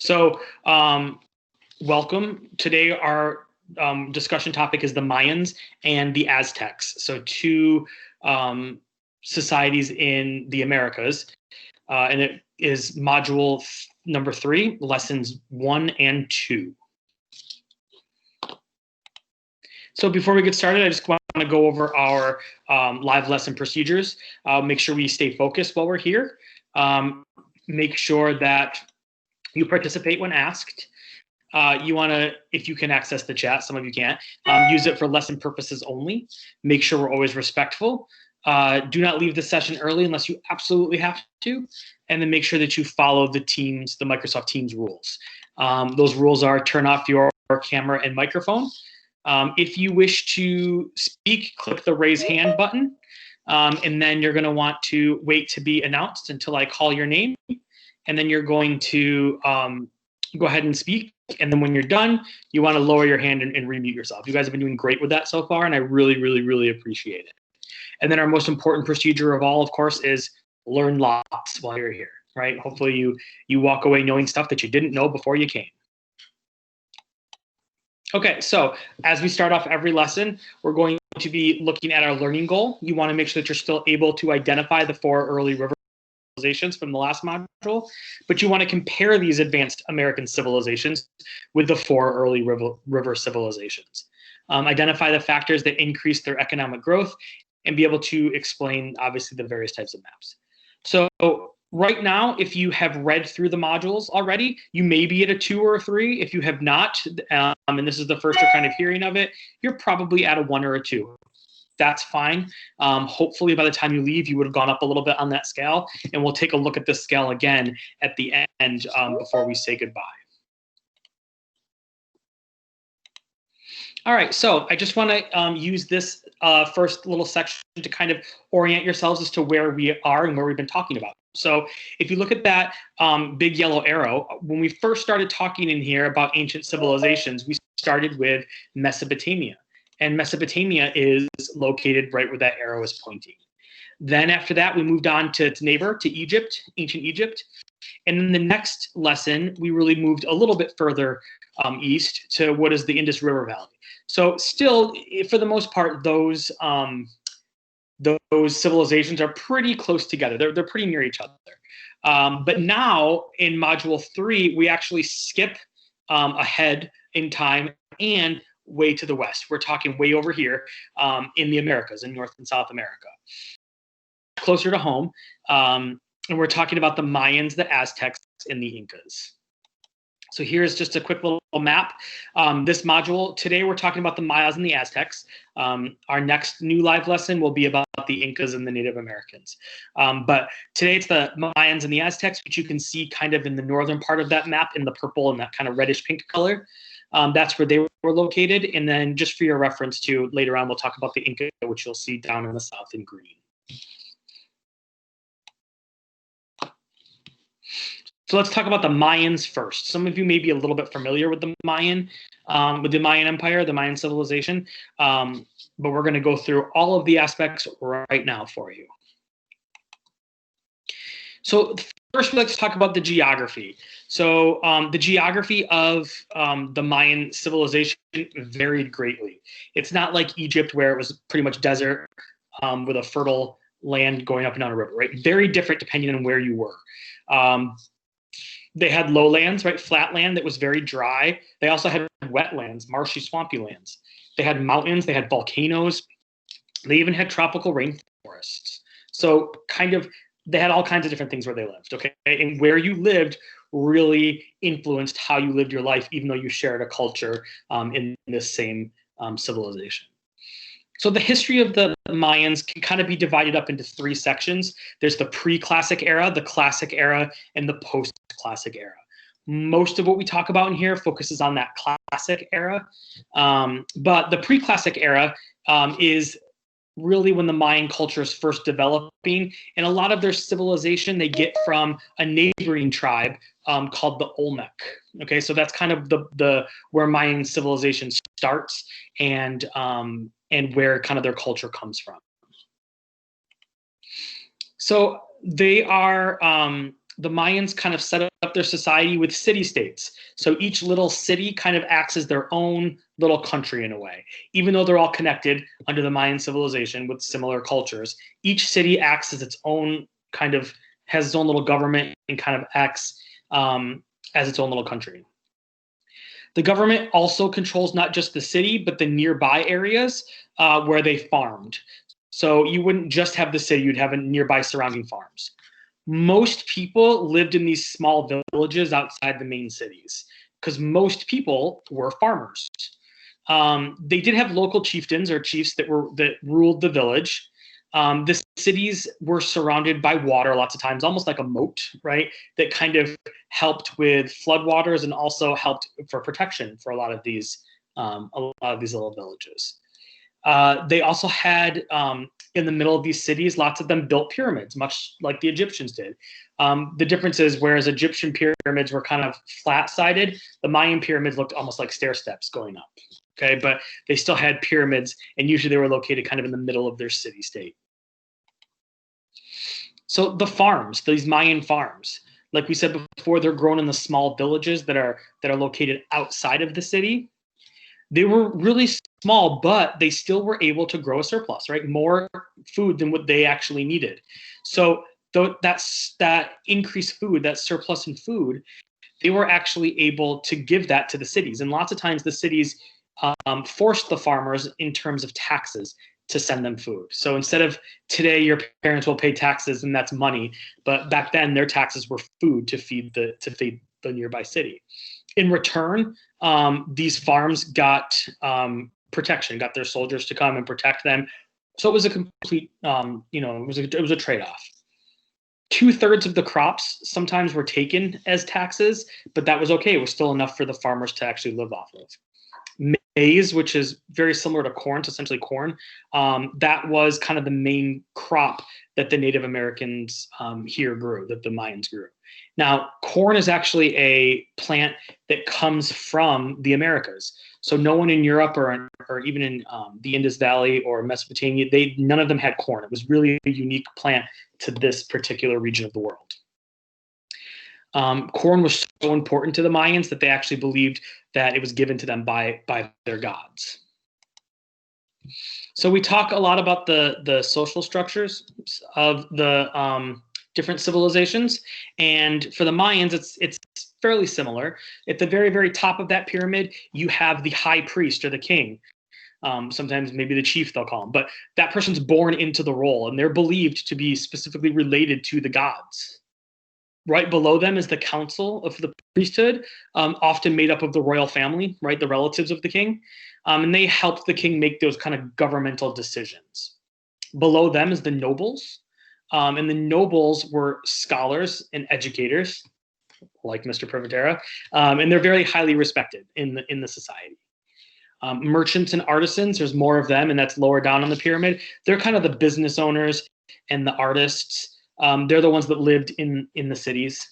So welcome. Today our discussion topic is the Mayans and the Aztecs. So two societies in the Americas. And it is module number 3, lessons 1 and 2. So before we get started, I just want to go over our live lesson procedures. Make sure we stay focused while we're here. Make sure that you participate when asked. You want to, if you can access the chat, some of you can't, use it for lesson purposes only. Make sure we're always respectful. Do not leave the session early unless you absolutely have to. And then make sure that you follow the Microsoft Teams rules. Those rules are turn off your camera and microphone. If you wish to speak, click the raise hand button. And then you're going to want to wait to be announced until I call your name. And then you're going to go ahead and speak. And then when you're done, you want to lower your hand and remute yourself. You guys have been doing great with that so far, and I really, really, really appreciate it. And then our most important procedure of all, of course, is learn lots while you're here, right? Hopefully you walk away knowing stuff that you didn't know before you came. Okay, so as we start off every lesson, we're going to be looking at our learning goal. You want to make sure that you're still able to identify the 4 early river civilizations from the last module, but you want to compare these advanced American civilizations with the 4 early river civilizations. Identify the factors that increase their economic growth and be able to explain, obviously, the various types of maps. So right now, if you have read through the modules already, you may be at a 2 or a 3. If you have not, and this is the first you're kind of hearing of it, you're probably at a 1 or a 2. That's fine. Hopefully by the time you leave, you would have gone up a little bit on that scale, and we'll take a look at this scale again at the end before we say goodbye. All right, so I just want to use this first little section to kind of orient yourselves as to where we are and where we've been talking about. So if you look at that big yellow arrow, when we first started talking in here about ancient civilizations, we started with Mesopotamia. And Mesopotamia is located right where that arrow is pointing. Then after that, we moved on to neighbor, to Egypt, ancient Egypt. And then the next lesson, we really moved a little bit further east to what is the Indus River Valley. So still, for the most part, those civilizations are pretty close together. They're pretty near each other. But now in module 3, we actually skip ahead in time and way to the west. We're talking way over here in the Americas, in North and South America. Closer to home. And we're talking about the Mayans, the Aztecs, and the Incas. So here's just a quick little map. This module, today we're talking about the Mayans and the Aztecs. Our next new live lesson will be about the Incas and the Native Americans. But today it's the Mayans and the Aztecs, which you can see kind of in the northern part of that map in the purple and that kind of reddish pink color. That's where they were located. And then just for your reference to later on, we'll talk about the Inca, which you'll see down in the south in green. So let's talk about the Mayans first. Some of you may be a little bit familiar with the Mayan Empire, the Mayan civilization, but we're going to go through all of the aspects right now for you. So first, we'd like to talk about the geography. So the geography of the Mayan civilization varied greatly. It's not like Egypt, where it was pretty much desert with a fertile land going up and down a river, right? Very different depending on where you were. They had lowlands, right? Flat land that was very dry. They also had wetlands, marshy, swampy lands. They had mountains, they had volcanoes. They even had tropical rainforests. So they had all kinds of different things where they lived, okay? And where you lived really influenced how you lived your life, even though you shared a culture in this same civilization. So the history of the Mayans can kind of be divided up into 3 sections. There's the pre-classic era, the classic era, and the post-classic era. Most of what we talk about in here focuses on that classic era. But the pre-classic era is really when the Mayan culture is first developing, and a lot of their civilization they get from a neighboring tribe called the Olmec. Okay, so that's kind of the where Mayan civilization starts and where kind of their culture comes from. So they are the Mayans kind of set up up their society with city-states. So each little city kind of acts as their own little country in a way. Even though they're all connected under the Mayan civilization with similar cultures, each city acts as its own kind of, has its own little government and kind of acts as its own little country. The government also controls not just the city, but the nearby areas where they farmed. So you wouldn't just have the city, you'd have nearby surrounding farms. Most people lived in these small villages outside the main cities because most people were farmers. They did have local chieftains or chiefs that ruled the village. The cities were surrounded by water lots of times, almost like a moat, right? That kind of helped with floodwaters and also helped for protection for a lot of these little villages. They also had, in the middle of these cities, lots of them built pyramids, much like the Egyptians did. The difference is, whereas Egyptian pyramids were kind of flat-sided, the Mayan pyramids looked almost like stair steps going up. Okay, but they still had pyramids, and usually they were located kind of in the middle of their city-state. So the farms, these Mayan farms, like we said before, they're grown in the small villages that are located outside of the city. They were really small, but they still were able to grow a surplus, right? More food than what they actually needed. So that increased food, that surplus in food, they were actually able to give that to the cities. And lots of times the cities forced the farmers in terms of taxes to send them food. So instead of today, your parents will pay taxes and that's money, but back then their taxes were food to feed the nearby city. In return, these farms got protection, got their soldiers to come and protect them. So it was a complete, it was a trade-off. 2/3 of the crops sometimes were taken as taxes, but that was okay. It was still enough for the farmers to actually live off of. Maize, which is very similar to corn, it's essentially corn, that was kind of the main crop that the Native Americans here grew, that the Mayans grew. Now, corn is actually a plant that comes from the Americas. So no one in Europe or even in the Indus Valley or Mesopotamia, none of them had corn. It was really a unique plant to this particular region of the world. Corn was so important to the Mayans that they actually believed that it was given to them by their gods. So we talk a lot about the social structures of the different civilizations, and for the Mayans, it's fairly similar. At the very, very top of that pyramid, you have the high priest or the king. Sometimes maybe the chief, they'll call him, but that person's born into the role, and they're believed to be specifically related to the gods. Right below them is the council of the priesthood, often made up of the royal family, right, the relatives of the king, and they helped the king make those kind of governmental decisions. Below them is the nobles, and the nobles were scholars and educators, like Mr. Privatera, and they're very highly respected in the society. Merchants and artisans, there's more of them, and that's lower down on the pyramid. They're kind of the business owners and the artists. They're the ones that lived in the cities.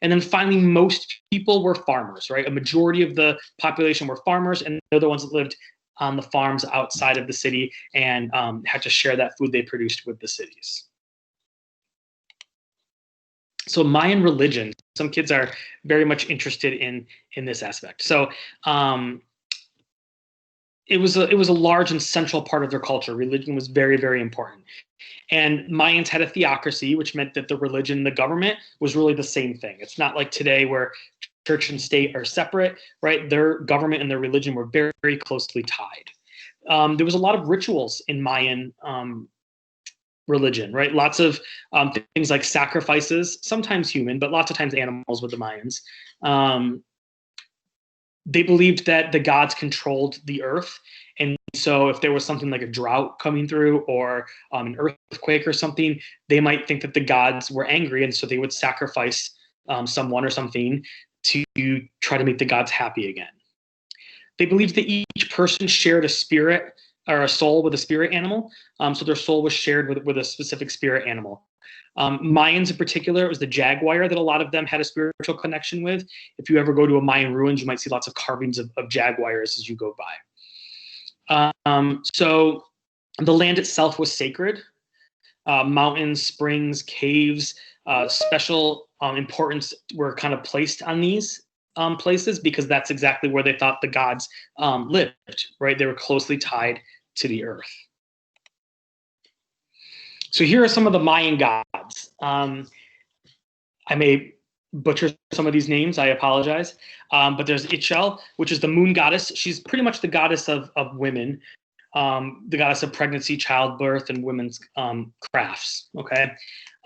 And then finally, most people were farmers, right? A majority of the population were farmers, and they're the ones that lived on the farms outside of the city and had to share that food they produced with the cities. So Mayan religion, some kids are very much interested in this aspect. So it was a large and central part of their culture. Religion was very, very important. And Mayans had a theocracy, which meant that the religion, the government, was really the same thing. It's not like today where church and state are separate, right? Their government and their religion were very, very closely tied. There was a lot of rituals in Mayan religion, right? Lots of things like sacrifices, sometimes human, but lots of times animals with the Mayans. They believed that the gods controlled the earth. And so if there was something like a drought coming through or an earthquake or something, they might think that the gods were angry. And so they would sacrifice someone or something to try to make the gods happy again. They believed that each person shared a spirit or a soul with a spirit animal. So their soul was shared with a specific spirit animal. Mayans in particular, it was the jaguar that a lot of them had a spiritual connection with. If you ever go to a Mayan ruins, you might see lots of carvings of jaguars as you go by. So the land itself was sacred. Mountains, springs, caves, special importance were kind of placed on these places because that's exactly where they thought the gods lived, right? They were closely tied to the earth. So here are some of the Mayan gods. I may butcher some of these names, I apologize. But there's Ichel, which is the moon goddess. She's pretty much the goddess of women, the goddess of pregnancy, childbirth, and women's crafts, okay?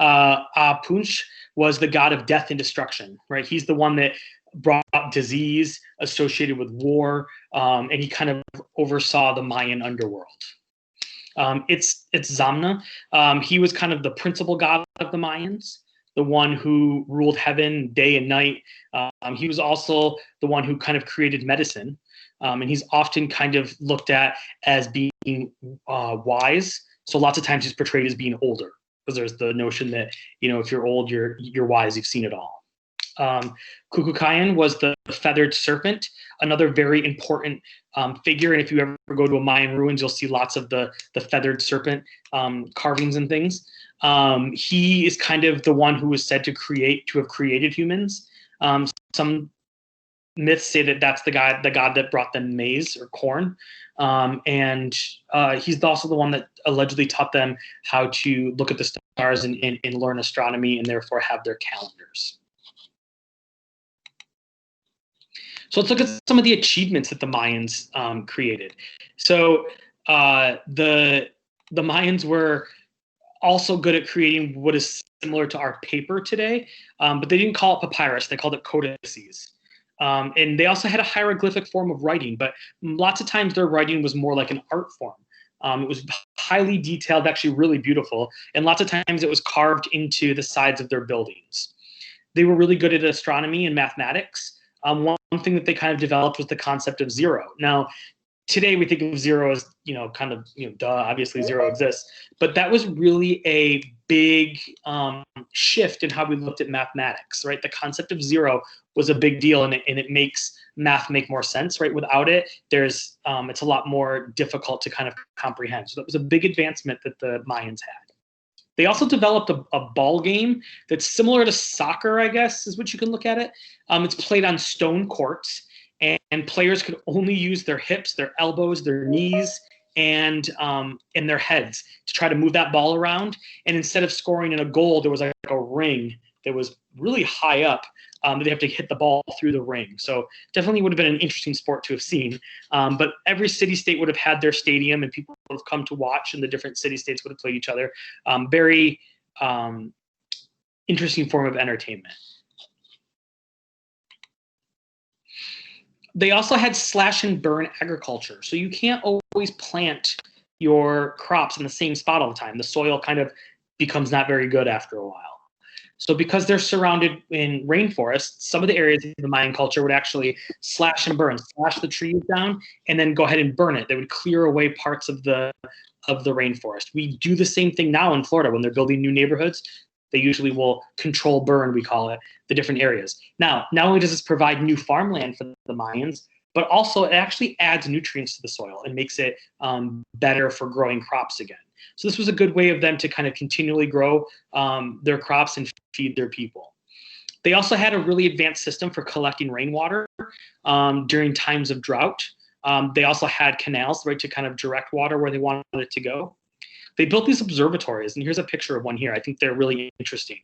Apunch was the god of death and destruction, right? He's the one that brought disease associated with war, and he kind of oversaw the Mayan underworld. It's Zamna. He was kind of the principal god of the Mayans, the one who ruled heaven day and night. He was also the one who kind of created medicine. And he's often kind of looked at as being wise. So lots of times he's portrayed as being older because there's the notion that, you know, if you're old, you're wise, you've seen it all. Kukulkan was the feathered serpent, another very important figure. And if you ever go to a Mayan ruins, you'll see lots of the feathered serpent carvings and things. He is kind of the one who was said to have created humans. Some myths say that that's the god that brought them maize or corn. And he's also the one that allegedly taught them how to look at the stars and learn astronomy and therefore have their calendars. So let's look at some of the achievements that the Mayans created. So the Mayans were also good at creating what is similar to our paper today, but they didn't call it papyrus, they called it codices. And they also had a hieroglyphic form of writing, but lots of times their writing was more like an art form. It was highly detailed, actually really beautiful, and lots of times it was carved into the sides of their buildings. They were really good at astronomy and mathematics. One thing that they kind of developed was the concept of zero. Now, today we think of zero as, kind of, duh, obviously zero exists. But that was really a big shift in how we looked at mathematics, right? The concept of zero was a big deal, and it makes math make more sense, right? Without it, it's a lot more difficult to kind of comprehend. So that was a big advancement that the Mayans had. They also developed a ball game that's similar to soccer, I guess, is what you can look at it. It's played on stone courts, and players could only use their hips, their elbows, their knees, and their heads to try to move that ball around. And instead of scoring in a goal, there was like a ring that was really high up that they have to hit the ball through the ring. So definitely would have been an interesting sport to have seen. But every city-state would have had their stadium, and people would have come to watch, and the different city-states would have played each other. Very interesting form of entertainment. They also had slash and burn agriculture. So you can't always plant your crops in the same spot all the time. The soil kind of becomes not very good after a while. So because they're surrounded in rainforests, some of the areas of the Mayan culture would actually slash and burn, slash the trees down, and then go ahead and burn it. They would clear away parts of the rainforest. We do the same thing now in Florida when they're building new neighborhoods. They usually will control burn, we call it, the different areas. Now, not only does this provide new farmland for the Mayans, but also it actually adds nutrients to the soil and makes it better for growing crops again. So this was a good way of them to kind of continually grow their crops and feed their people. They also had a really advanced system for collecting rainwater during times of drought. They also had canals, right, to kind of direct water where they wanted it to go. They built these observatories, and here's a picture of one here. I think they're really interesting.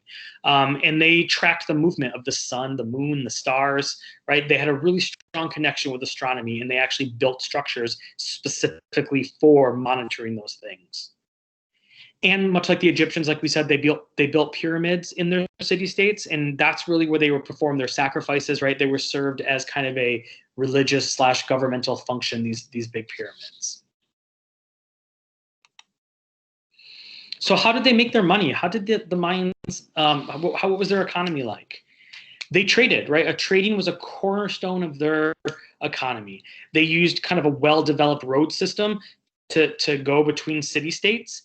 And they tracked the movement of the sun, the moon, the stars, right? They had a really strong connection with astronomy, and they actually built structures specifically for monitoring those things. And much like the Egyptians, like we said, they built pyramids in their city-states, and that's really where they would perform their sacrifices, right? They were served as kind of a religious / governmental function, these big pyramids. So how did they make their money? How did the Mayans, what was their economy like? They traded, right? Trading was a cornerstone of their economy. They used kind of a well-developed road system to go between city-states.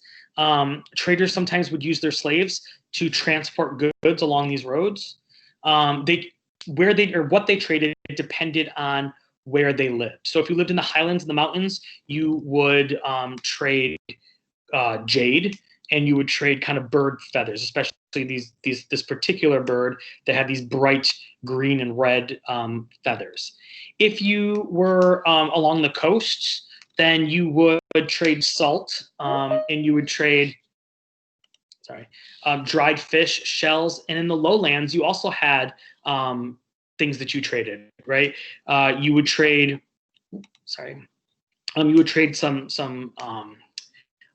Traders sometimes would use their slaves to transport goods along these roads. What they traded depended on where they lived. So if you lived in the highlands and the mountains, you would trade jade. and you would trade kind of bird feathers, especially this particular bird that had these bright green and red feathers. If you were along the coasts, then you would trade salt, and you would trade dried fish, shells, and in the lowlands, you also had things that you traded, right? You would trade, you would trade some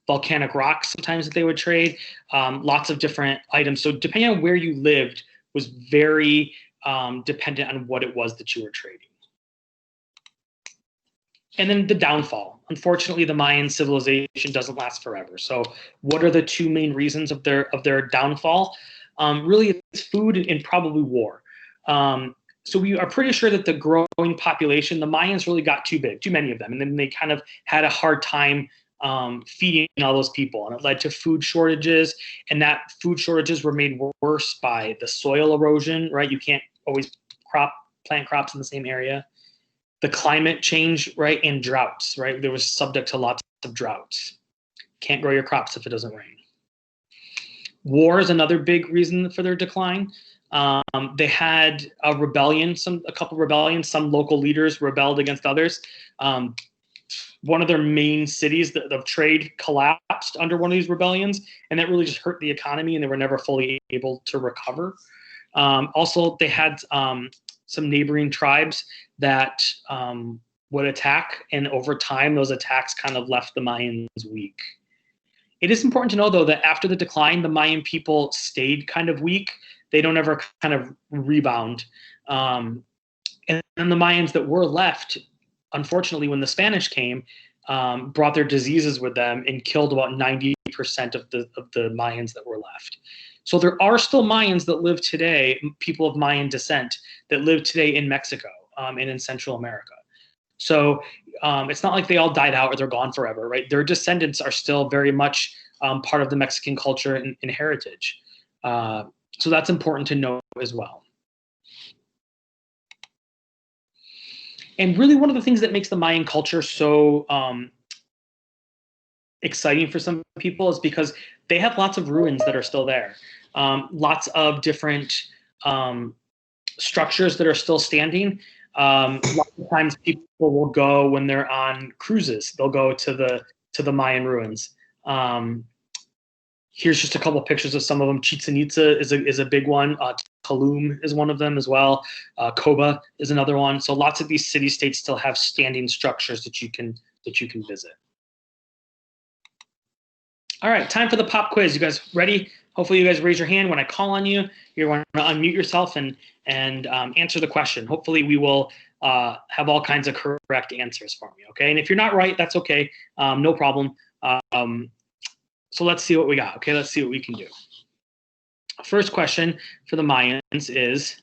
volcanic rocks sometimes that they would trade, lots of different items. So depending on where you lived was very dependent on what it was that you were trading. And then the downfall. Unfortunately, the Mayan civilization doesn't last forever. So what are the two main reasons of their downfall? Really, it's food and probably war. So we are pretty sure that the growing population, the Mayans really got too big, too many of them. And then they kind of had a hard time feeding all those people. And it led to food shortages. And that food shortages were made worse by the soil erosion, right? You can't always plant crops in the same area. The climate change, right, and droughts, right? There was subject to lots of droughts. Can't grow your crops if it doesn't rain. War is another big reason for their decline. They had a rebellion, a couple of rebellions. Some local leaders rebelled against others. One of their main cities of trade collapsed under one of these rebellions, and that really just hurt the economy, and they were never fully able to recover. Also, they had some neighboring tribes that would attack, and over time, those attacks kind of left the Mayans weak. It is important to know, though, that after the decline, the Mayan people stayed kind of weak. They don't ever kind of rebound. And the Mayans that were left, unfortunately, when the Spanish came, brought their diseases with them and killed about 90% of the Mayans that were left. So there are still Mayans that live today, people of Mayan descent, that live today in Mexico and in Central America. So it's not like they all died out or they're gone forever, right? Their descendants are still very much part of the Mexican culture and heritage. So that's important to know as well. And really one of the things that makes the Mayan culture so exciting for some people is because they have lots of ruins that are still there. Lots of different structures that are still standing. Lots of times people will go when they're on cruises. They'll go to the Mayan ruins. Here's just a couple of pictures of some of them. Chichen Itza is a big one. Tulum is one of them as well. Koba is another one. So lots of these city-states still have standing structures that you can visit. All right, time for the pop quiz. You guys ready? Hopefully you guys raise your hand when I call on you. You're going to unmute yourself and answer the question. Hopefully we will have all kinds of correct answers for me, okay? And if you're not right, that's okay. No problem. So let's see what we got, okay? Let's see what we can do. First question for the Mayans is,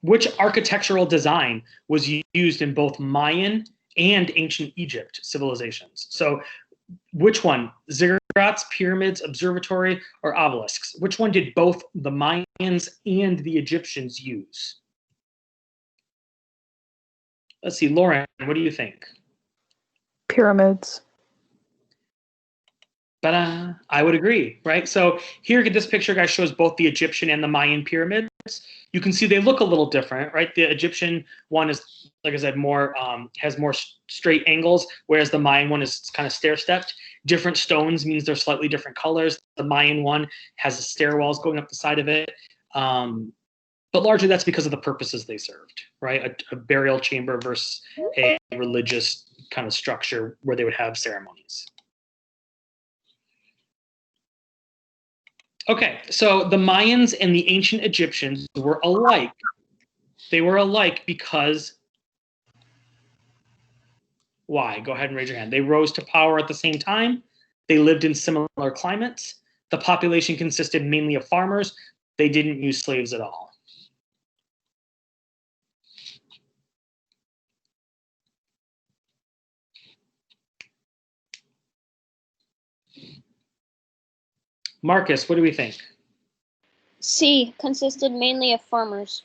which architectural design was used in both Mayan and ancient Egypt civilizations? So which one? Ziggurats, pyramids, observatory, or obelisks? Which one did both the Mayans and the Egyptians use? Let's see, Lauren, what do you think? Pyramids. I would agree, right? So here, this picture, guys, shows both the Egyptian and the Mayan pyramids. You can see they look a little different, right? The Egyptian one is, like I said, has more straight angles, whereas the Mayan one is kind of stair-stepped. Different stones means they're slightly different colors. The Mayan one has stairwells going up the side of it. But largely that's because of the purposes they served, right? A burial chamber versus a religious kind of structure where they would have ceremonies. Okay, so the Mayans and the ancient Egyptians were alike. They were alike because, why? Go ahead and raise your hand. They rose to power at the same time. They lived in similar climates. The population consisted mainly of farmers. They didn't use slaves at all. Marcus, what do we think? C, consisted mainly of farmers.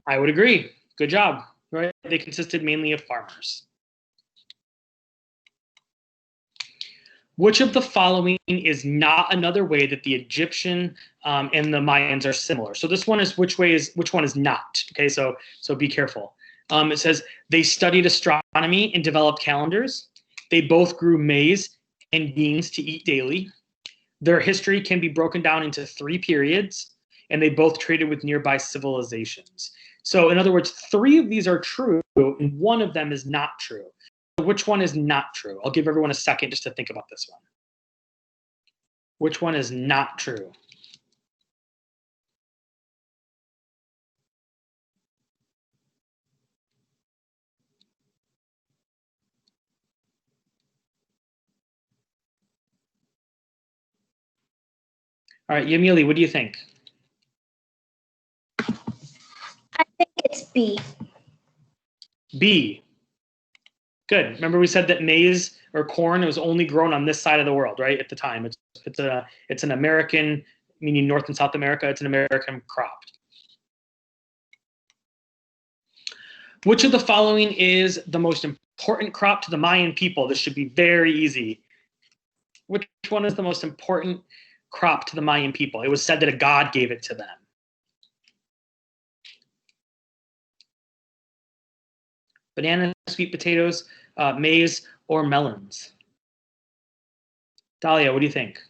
I would agree. Good job. Right? They consisted mainly of farmers. Which of the following is not another way that the Egyptian and the Mayans are similar? So this one is which one is not? Okay, so be careful. It says they studied astronomy and developed calendars. They both grew maize and beans to eat daily. Their history can be broken down into 3 periods, and they both traded with nearby civilizations. So in other words, 3 of these are true, and 1 of them is not true. Which one is not true? I'll give everyone a second just to think about this one. Which one is not true? All right, Yamili, what do you think? I think it's B. B. Good. Remember we said that maize or corn was only grown on this side of the world, right? At the time, it's an American, meaning North and South America. It's an American crop. Which of the following is the most important crop to the Mayan people? This should be very easy. Which one is the most important crop to the Mayan people? It was said that a god gave it to them. Banana, sweet potatoes, maize, or melons? Dahlia, what do you think?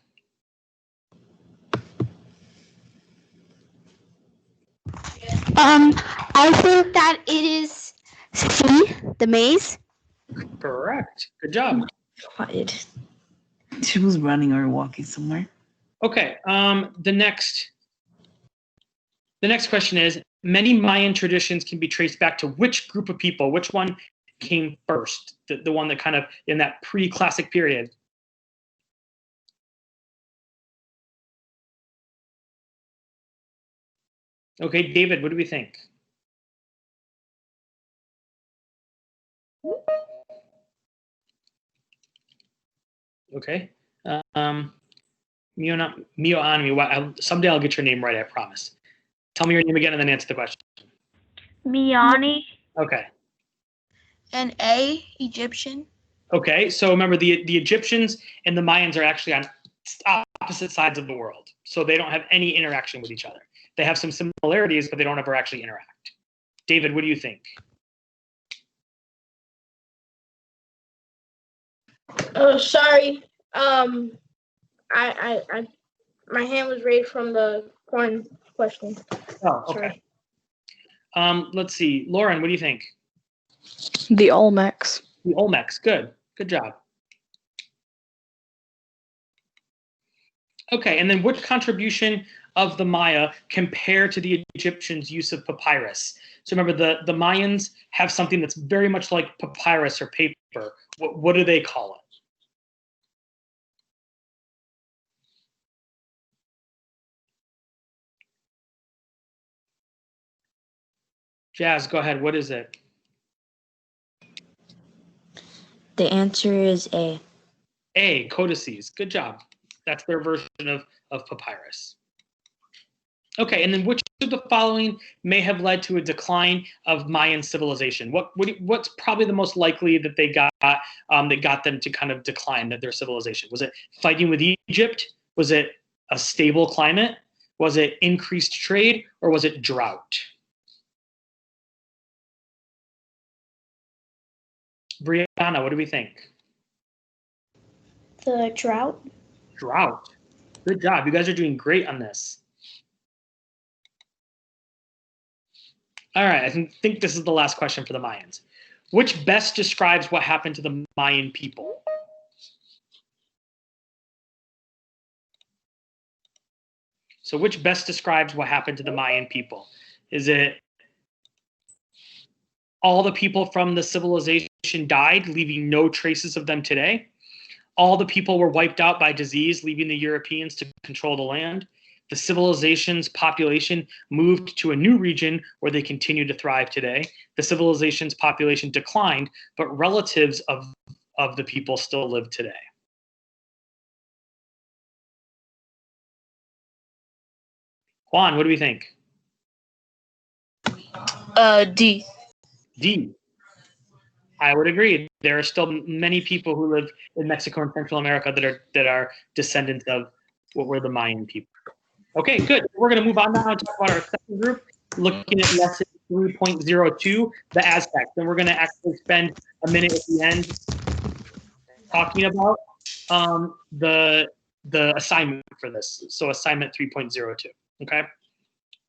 I think that it is C, the maize. Correct. Good job. Quiet. She was running or walking somewhere. Okay. The next question is, many Mayan traditions can be traced back to which group of people? Which one came first? The one that kind of in that pre-classic period. Okay, David, what do we think? Okay. Mio Anmi, someday I'll get your name right, I promise. Tell me your name again and then answer the question. Miani. Okay. And A, Egyptian. Okay, so remember the Egyptians and the Mayans are actually on opposite sides of the world. So they don't have any interaction with each other. They have some similarities, but they don't ever actually interact. David, what do you think? Oh, sorry. My hand was raised from the corn question. Oh, okay. Let's see. Lauren, what do you think? The Olmecs. The Olmecs. Good job. Okay, and then which contribution of the Maya compare to the Egyptians' use of papyrus? So remember, the Mayans have something that's very much like papyrus or paper. What do they call it? Jazz, go ahead. What is it? The answer is A. A, codices. Good job. That's their version of papyrus. Okay, and then which of the following may have led to a decline of Mayan civilization? What's probably the most likely that they got that got them to kind of decline their civilization? Was it fighting with Egypt? Was it a stable climate? Was it increased trade? Or was it drought? Brianna, what do we think? The drought. Drought. Good job. You guys are doing great on this. All right, I think this is the last question for the Mayans. Which best describes what happened to the Mayan people? So which best describes what happened to the Mayan people? Is it all the people from the civilization died, leaving no traces of them today? All the people were wiped out by disease, leaving the Europeans to control the land? The civilization's population moved to a new region where they continue to thrive today. The civilization's population declined, but relatives of the people still live today. Juan, what do we think? D. D. I would agree. There are still many people who live in Mexico and Central America that are descendants of what were the Mayan people. Okay, good. We're going to move on now and talk about our second group, looking at lesson 3.02, the Aztecs. And we're going to actually spend a minute at the end talking about the assignment for this. So assignment 3.02. Okay.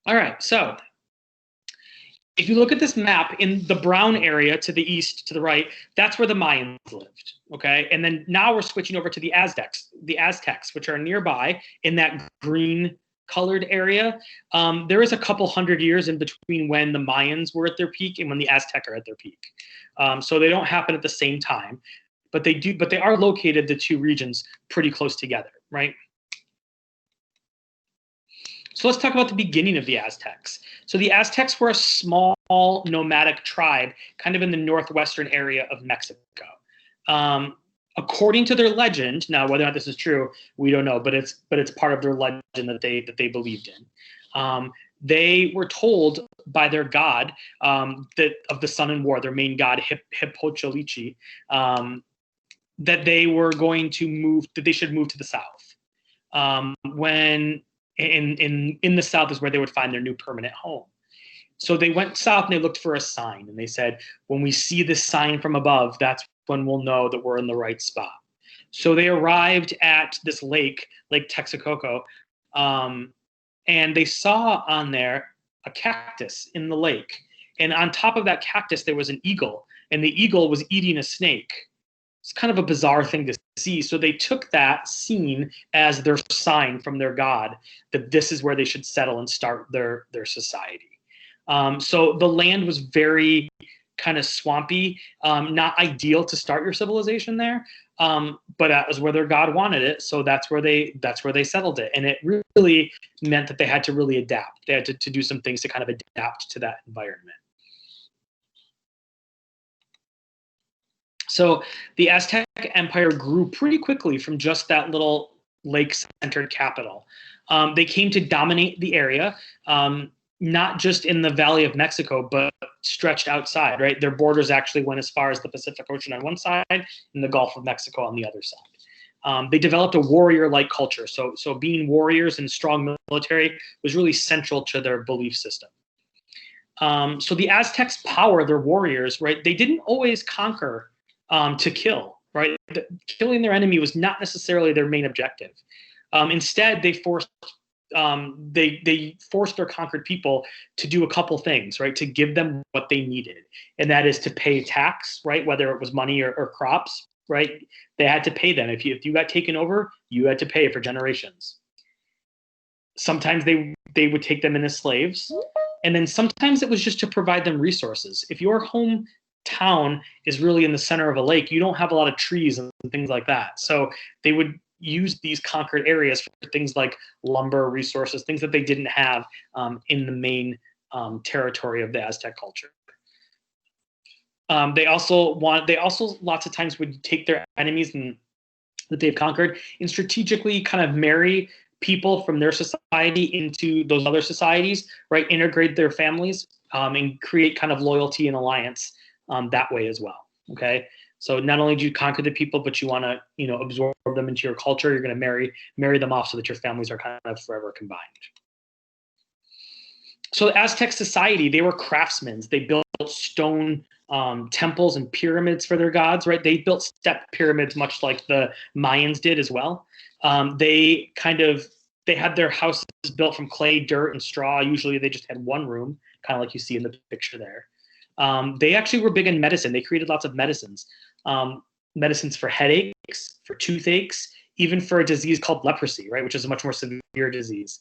All right. So if you look at this map, in the brown area to the east, to the right, that's where the Mayans lived. Okay. And then now we're switching over to the Aztecs, which are nearby in that green colored area. There is a couple hundred years in between when the Mayans were at their peak and when the Aztec are at their peak. So they don't happen at the same time, but they are located, the two regions, pretty close together, right? So let's talk about the beginning of the Aztecs. So the Aztecs were a small nomadic tribe, kind of in the northwestern area of Mexico. According to their legend, now whether or not this is true, we don't know, but it's part of their legend that they believed in. They were told by their god that of the sun and war, their main god Hipocholichi, that they were going to move, that they should move to the south. When in the south is where they would find their new permanent home. So they went south and they looked for a sign, and they said, when we see this sign from above, that's when we'll know that we're in the right spot. So they arrived at this lake, Lake Texcoco, and they saw on there a cactus in the lake. And on top of that cactus, there was an eagle, and the eagle was eating a snake. It's kind of a bizarre thing to see. So they took that scene as their sign from their god that this is where they should settle and start their society. So the land was very kind of swampy, not ideal to start your civilization there, but that was where their god wanted it. So that's where they settled it, and it really meant that they had to really adapt. They had to do some things to kind of adapt to that environment. So the Aztec Empire grew pretty quickly from just that little lake-centered capital. They came to dominate the area, not just in the Valley of Mexico, but stretched outside, right? Their borders actually went as far as the Pacific Ocean on one side and the Gulf of Mexico on the other side. They developed a warrior-like culture. So being warriors and strong military was really central to their belief system. So the Aztecs' power, their warriors, right? They didn't always conquer to kill, right? Killing their enemy was not necessarily their main objective. Instead, they forced their conquered people to do a couple things, right? To give them what they needed, and that is to pay tax, right? Whether it was money or crops, right? They had to pay them. If you got taken over, you had to pay for generations. Sometimes they would take them in as slaves, and then sometimes it was just to provide them resources. If your hometown is really in the center of a lake, you don't have a lot of trees and things like that. So they would use these conquered areas for things like lumber resources, things that they didn't have in the main territory of the Aztec culture. They also lots of times would take their enemies that they've conquered and strategically kind of marry people from their society into those other societies, right? Integrate their families and create kind of loyalty and alliance that way as well. Okay. So not only do you conquer the people, but you want to, absorb them into your culture. You're going to marry them off so that your families are kind of forever combined. So the Aztec society, they were craftsmen. They built stone temples and pyramids for their gods, right? They built step pyramids much like the Mayans did as well. They had their houses built from clay, dirt, and straw. Usually they just had one room, kind of like you see in the picture there. They actually were big in medicine. They created lots of medicines. Medicines for headaches, for toothaches, even for a disease called leprosy, right, which is a much more severe disease.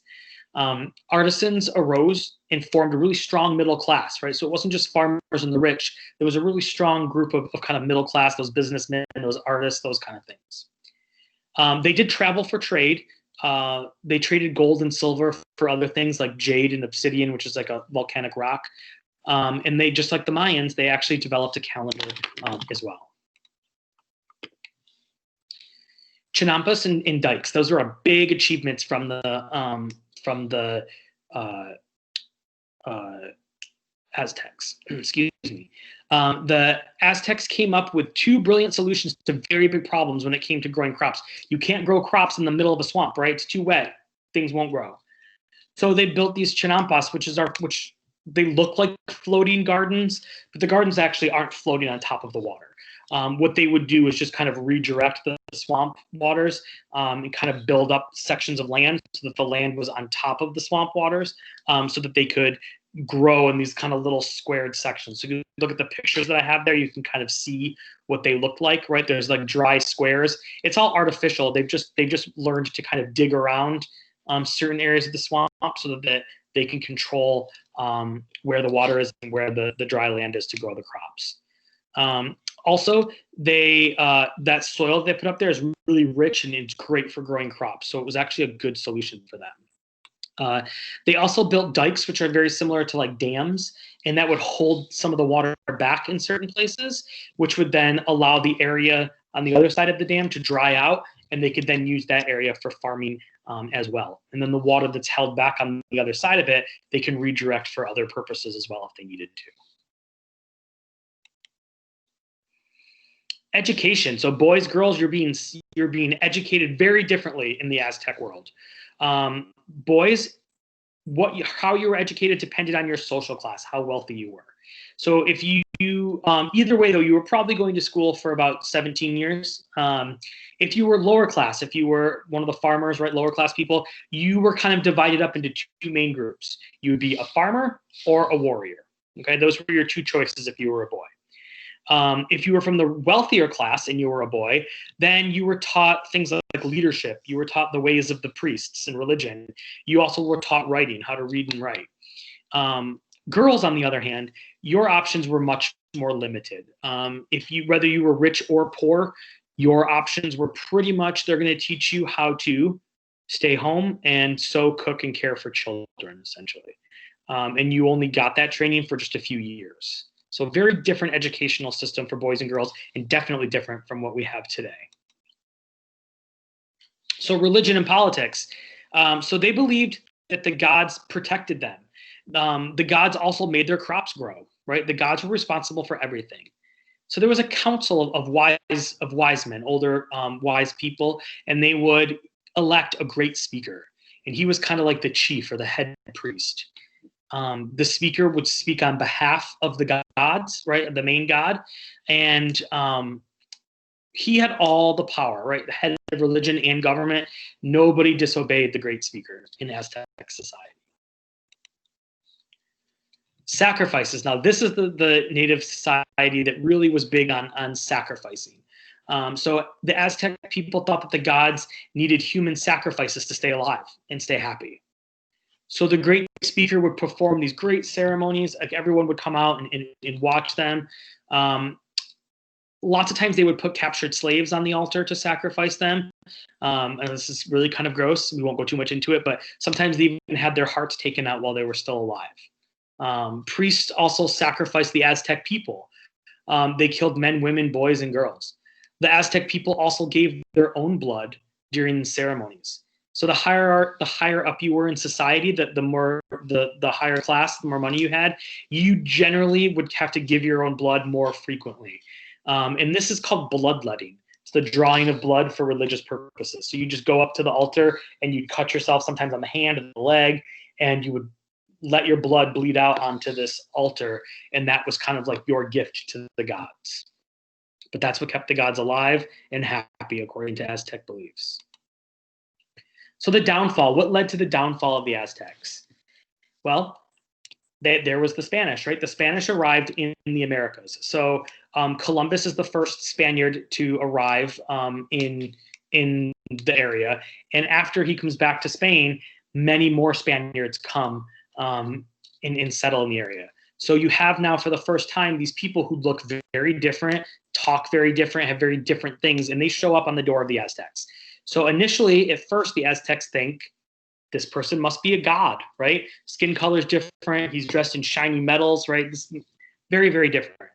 Artisans arose and formed a really strong middle class, right? So it wasn't just farmers and the rich. There was a really strong group of kind of middle class, those businessmen, those artists, those kind of things. They did travel for trade. They traded gold and silver for other things like jade and obsidian, which is like a volcanic rock. And they, just like the Mayans, they actually developed a calendar as well. Chinampas and dikes; those are big achievements from the Aztecs. Excuse me. The Aztecs came up with two brilliant solutions to very big problems when it came to growing crops. You can't grow crops in the middle of a swamp, right? It's too wet. Things won't grow. So they built these chinampas, which they look like floating gardens, but the gardens actually aren't floating on top of the water. What they would do is just kind of redirect the swamp waters and kind of build up sections of land so that the land was on top of the swamp waters, so that they could grow in these kind of little squared sections. So if you look at the pictures that I have there, you can kind of see what they look like, right? There's like dry squares. It's all artificial. They've just learned to kind of dig around certain areas of the swamp so that they can control where the water is and where the dry land is to grow the crops. Also, that soil they put up there is really rich and it's great for growing crops. So it was actually a good solution for them. They also built dikes, which are very similar to like dams, and that would hold some of the water back in certain places, which would then allow the area on the other side of the dam to dry out, and they could then use that area for farming as well. And then the water that's held back on the other side of it, they can redirect for other purposes as well if they needed to. Education. So boys, girls, you're being educated very differently in the Aztec world. Boys, how you were educated depended on your social class, how wealthy you were. So if you either way though, you were probably going to school for about 17 years. If you were lower class, if you were one of the farmers, right, lower class people, you were kind of divided up into two main groups. You would be a farmer or a warrior. Okay, those were your two choices if you were a boy. If you were from the wealthier class and you were a boy, then you were taught things like leadership. You were taught the ways of the priests and religion. You also were taught writing, how to read and write. Girls, on the other hand, your options were much more limited. Whether you were rich or poor, your options were pretty much, they're going to teach you how to stay home and sew, cook, and care for children, essentially. And you only got that training for just a few years. So a very different educational system for boys and girls, and definitely different from what we have today. So religion and politics. So they believed that the gods protected them. The gods also made their crops grow, right? The gods were responsible for everything. So there was a council of wise men, older wise people, and they would elect a great speaker. And he was kind of like the chief or the head priest. The speaker would speak on behalf of the gods, right, the main god, and he had all the power, right, the head of religion and government. Nobody disobeyed the great speaker in Aztec society. Sacrifices. Now, this is the native society that really was big on sacrificing. So the Aztec people thought that the gods needed human sacrifices to stay alive and stay happy. So the great speaker would perform these great ceremonies, like everyone would come out and watch them. Lots of times they would put captured slaves on the altar to sacrifice them. And this is really kind of gross. We won't go too much into it, but sometimes they even had their hearts taken out while they were still alive. Priests also sacrificed the Aztec people. They killed men, women, boys, and girls. The Aztec people also gave their own blood during the ceremonies. So the higher up you were in society, the higher class, the more money you had, you generally would have to give your own blood more frequently. And this is called bloodletting. It's the drawing of blood for religious purposes. So you just go up to the altar and you'd cut yourself sometimes on the hand or the leg, and you would let your blood bleed out onto this altar. And that was kind of like your gift to the gods. But that's what kept the gods alive and happy, according to Aztec beliefs. So the downfall, what led to the downfall of the Aztecs? Well, there was the Spanish, right? The Spanish arrived in the Americas. So Columbus is the first Spaniard to arrive in the area. And after he comes back to Spain, many more Spaniards come and settle in the area. So you have now for the first time these people who look very different, talk very different, have very different things, and they show up on the door of the Aztecs. So initially, at first, the Aztecs think this person must be a god, right? Skin color is different. He's dressed in shiny metals, right? This is very, very different.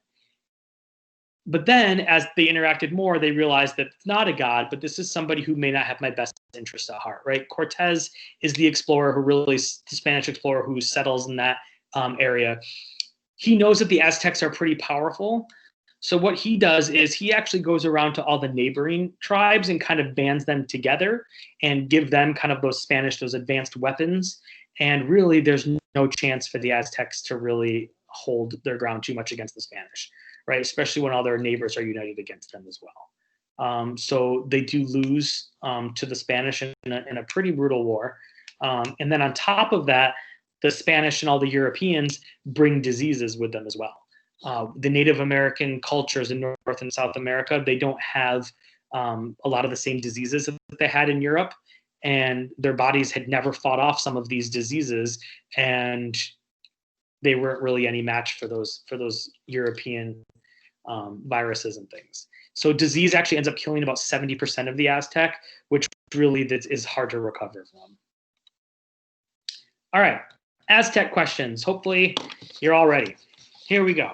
But then as they interacted more, they realized that it's not a god, but this is somebody who may not have my best interests at heart, right? Cortez is the explorer the Spanish explorer who settles in that area. he knows that the Aztecs are pretty powerful. So what he does is he actually goes around to all the neighboring tribes and kind of bands them together and give them kind of those advanced weapons. And really, there's no chance for the Aztecs to really hold their ground too much against the Spanish, right? Especially when all their neighbors are united against them as well. So they do lose to the Spanish in a pretty brutal war. And then on top of that, the Spanish and all the Europeans bring diseases with them as well. The Native American cultures in North and South America, they don't have a lot of the same diseases that they had in Europe, and their bodies had never fought off some of these diseases, and they weren't really any match for those European viruses and things. So disease actually ends up killing about 70% of the Aztec, which really is hard to recover from. All right, Aztec questions. Hopefully you're all ready. Here we go.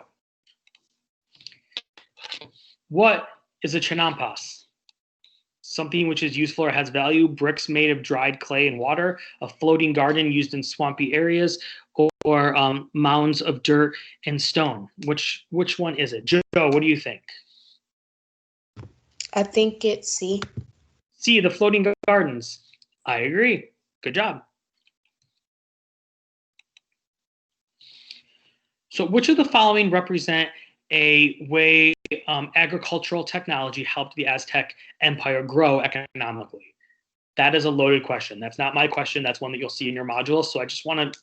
What is a chinampas? Something which is useful or has value, bricks made of dried clay and water, a floating garden used in swampy areas, or mounds of dirt and stone. Which one is it? Joe, what do you think? I think it's C. C, the floating gardens. I agree. Good job. So which of the following represent a way agricultural technology helped the Aztec Empire grow economically? That is a loaded question. That's not my question. That's one that you'll see in your module. So I just want to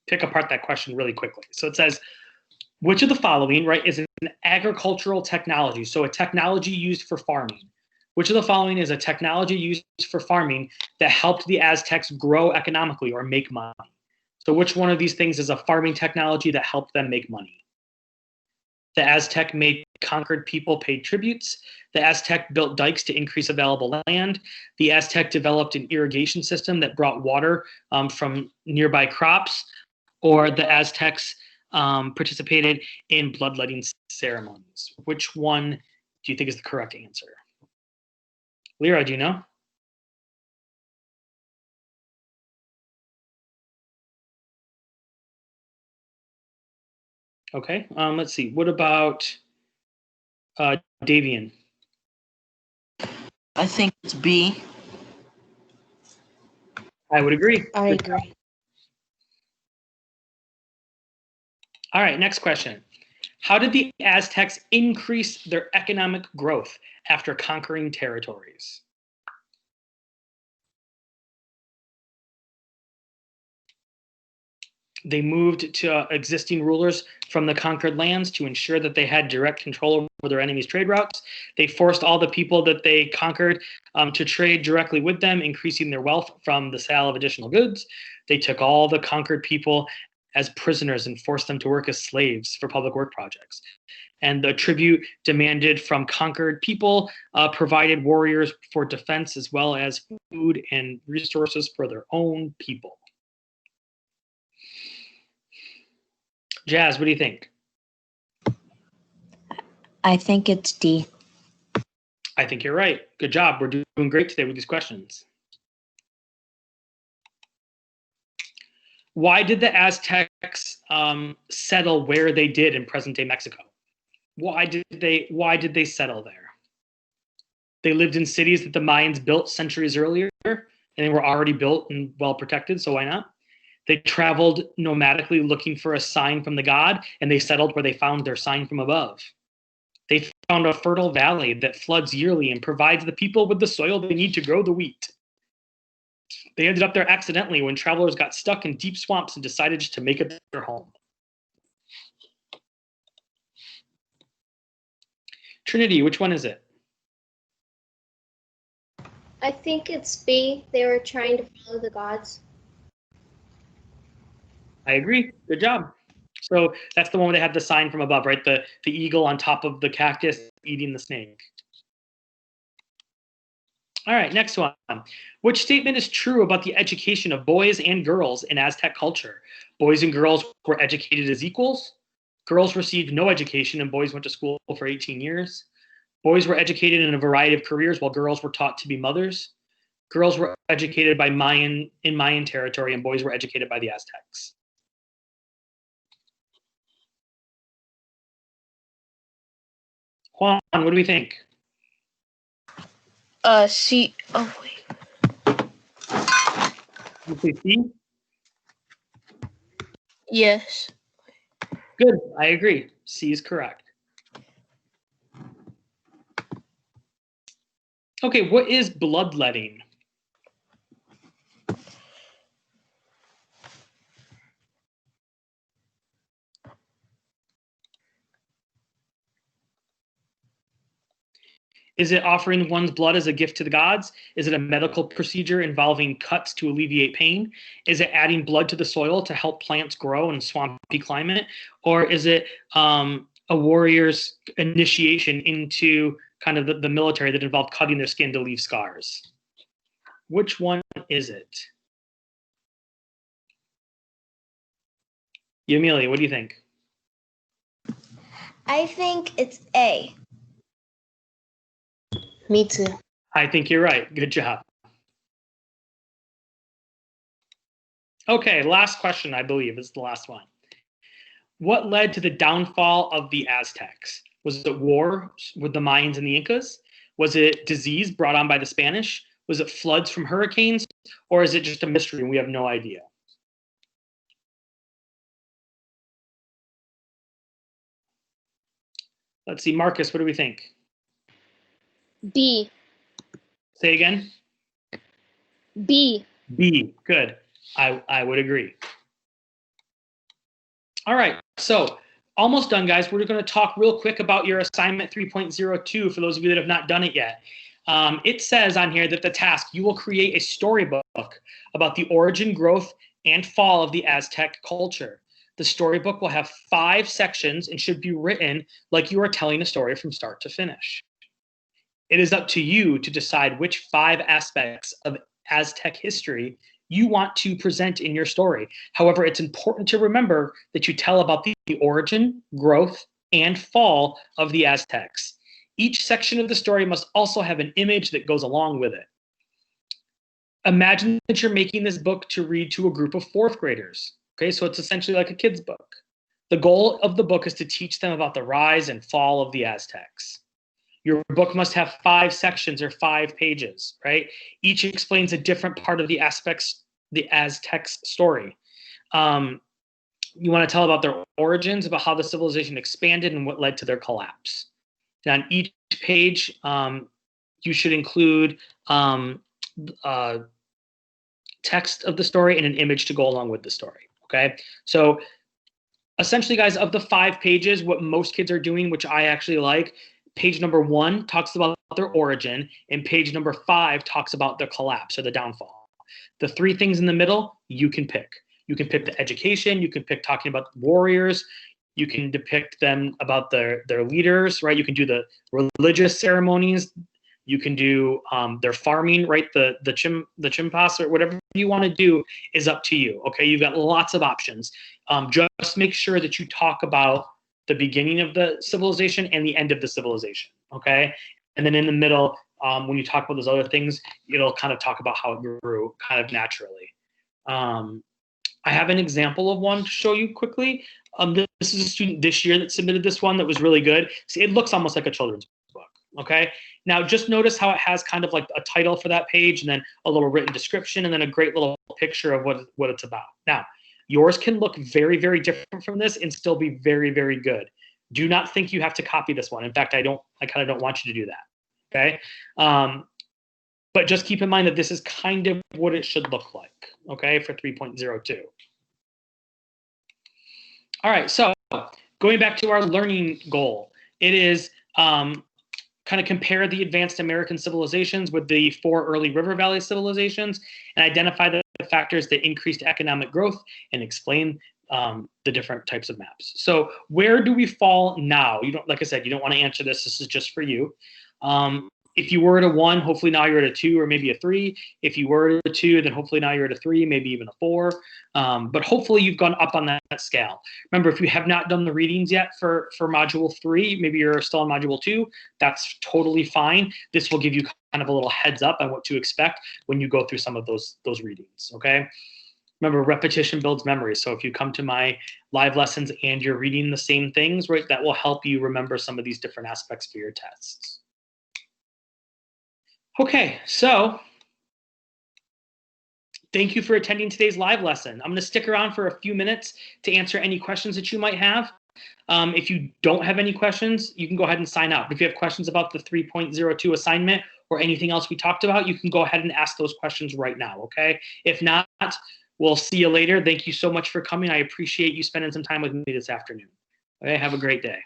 pick apart that question really quickly. So it says, which of the following, right, is an agricultural technology? So a technology used for farming. Which of the following is a technology used for farming that helped the Aztecs grow economically or make money? So which one of these things is a farming technology that helped them make money? The Aztec made conquered people pay tributes. The Aztec built dikes to increase available land. The Aztec developed an irrigation system that brought water from nearby crops. Or the Aztecs participated in bloodletting ceremonies. Which one do you think is the correct answer? Lyra, do you know? Okay, let's see. What about Davian? I think it's B. I would agree. I agree. All right, next question. How did the Aztecs increase their economic growth after conquering territories? They moved to existing rulers from the conquered lands to ensure that they had direct control over their enemies' trade routes. They forced all the people that they conquered to trade directly with them, increasing their wealth from the sale of additional goods. They took all the conquered people as prisoners and forced them to work as slaves for public work projects. And the tribute demanded from conquered people provided warriors for defense as well as food and resources for their own people. Jazz, what do you think? I think it's D. I think you're right. Good job. We're doing great today with these questions. Why did the Aztecs settle where they did in present-day Mexico? Why did they settle there? They lived in cities that the Mayans built centuries earlier, and they were already built and well protected, so why not? They traveled nomadically looking for a sign from the god, and they settled where they found their sign from above. They found a fertile valley that floods yearly and provides the people with the soil they need to grow the wheat. They ended up there accidentally when travelers got stuck in deep swamps and decided just to make it their home. Trinity, which one is it? I think it's B. They were trying to follow the gods. I agree. Good job. So that's the one where they have the sign from above, right? The eagle on top of the cactus eating the snake. All right, next one. Which statement is true about the education of boys and girls in Aztec culture? Boys and girls were educated as equals. Girls received no education and boys went to school for 18 years. Boys were educated in a variety of careers while girls were taught to be mothers. Girls were educated by Mayan territory and boys were educated by the Aztecs. Juan, what do we think? C. Oh wait. You say C? Yes. Good. I agree. C is correct. Okay, what is bloodletting? Is it offering one's blood as a gift to the gods? Is it a medical procedure involving cuts to alleviate pain? Is it adding blood to the soil to help plants grow in swampy climate? Or is it a warrior's initiation into kind of the military that involved cutting their skin to leave scars? Which one is it? Amelia, what do you think? I think it's A. Me too. I think you're right. Good job. Okay, last question, I believe, is the last one. What led to the downfall of the Aztecs? Was it war with the Mayans and the Incas? Was it disease brought on by the Spanish? Was it floods from hurricanes? Or is it just a mystery and we have no idea? Let's see, Marcus, what do we think? B. Say again? B. B, good. I would agree. All right, so almost done, guys. We're going to talk real quick about your assignment 3.02 for those of you that have not done it yet. It says on here that the task, you will create a storybook about the origin, growth, and fall of the Aztec culture. The storybook will have 5 sections and should be written like you are telling a story from start to finish. It is up to you to decide which 5 aspects of Aztec history you want to present in your story. However, it's important to remember that you tell about the origin, growth, and fall of the Aztecs. Each section of the story must also have an image that goes along with it. Imagine that you're making this book to read to a group of 4th graders. Okay, so it's essentially like a kid's book. The goal of the book is to teach them about the rise and fall of the Aztecs. Your book must have 5 sections or 5 pages, right? Each explains a different part of the Aztecs story. You want to tell about their origins, about how the civilization expanded and what led to their collapse. And on each page, you should include text of the story and an image to go along with the story, okay? So essentially, guys, of the 5 pages, what most kids are doing, which I actually like, page number 1 talks about their origin, and page number 5 talks about the collapse or the downfall. The 3 things in the middle, you can pick. You can pick the education, you can pick talking about warriors, you can depict them about their leaders, right? You can do the religious ceremonies, you can do their farming, right? The chimpas or whatever you want to do is up to you, okay? You've got lots of options. Just make sure that you talk about the beginning of the civilization and the end of the civilization, okay? And then in the middle, when you talk about those other things, it'll kind of talk about how it grew kind of naturally. I have an example of one to show you quickly. This is a student this year that submitted this one that was really good. See, it looks almost like a children's book, okay? Now, just notice how it has kind of like a title for that page and then a little written description and then a great little picture of what it's about. Now, yours can look very, very different from this and still be very, very good. Do not think you have to copy this one. In fact, I kind of don't want you to do that, okay? But just keep in mind that this is kind of what it should look like, okay, for 3.02. All right, so going back to our learning goal, it is kind of compare the advanced American civilizations with the 4 early River Valley civilizations and identify the factors that increased economic growth and explain the different types of maps. So where do we fall now? You don't, like I said, you don't want to answer this. This is just for you. If you were at a 1, hopefully now you're at a 2 or maybe a 3. If you were at a 2, then hopefully now you're at a 3, maybe even a 4. But hopefully you've gone up on that scale. Remember, if you have not done the readings yet for Module 3, maybe you're still on Module 2, that's totally fine. This will give you kind of a little heads up on what to expect when you go through some of those readings, okay? Remember, repetition builds memory. So if you come to my live lessons and you're reading the same things, right, that will help you remember some of these different aspects for your tests. Okay, so thank you for attending today's live lesson. I'm going to stick around for a few minutes to answer any questions that you might have. If you don't have any questions, you can go ahead and sign out. If you have questions about the 3.02 assignment or anything else we talked about, you can go ahead and ask those questions right now, okay? If not, we'll see you later. Thank you so much for coming. I appreciate you spending some time with me this afternoon. Okay, have a great day.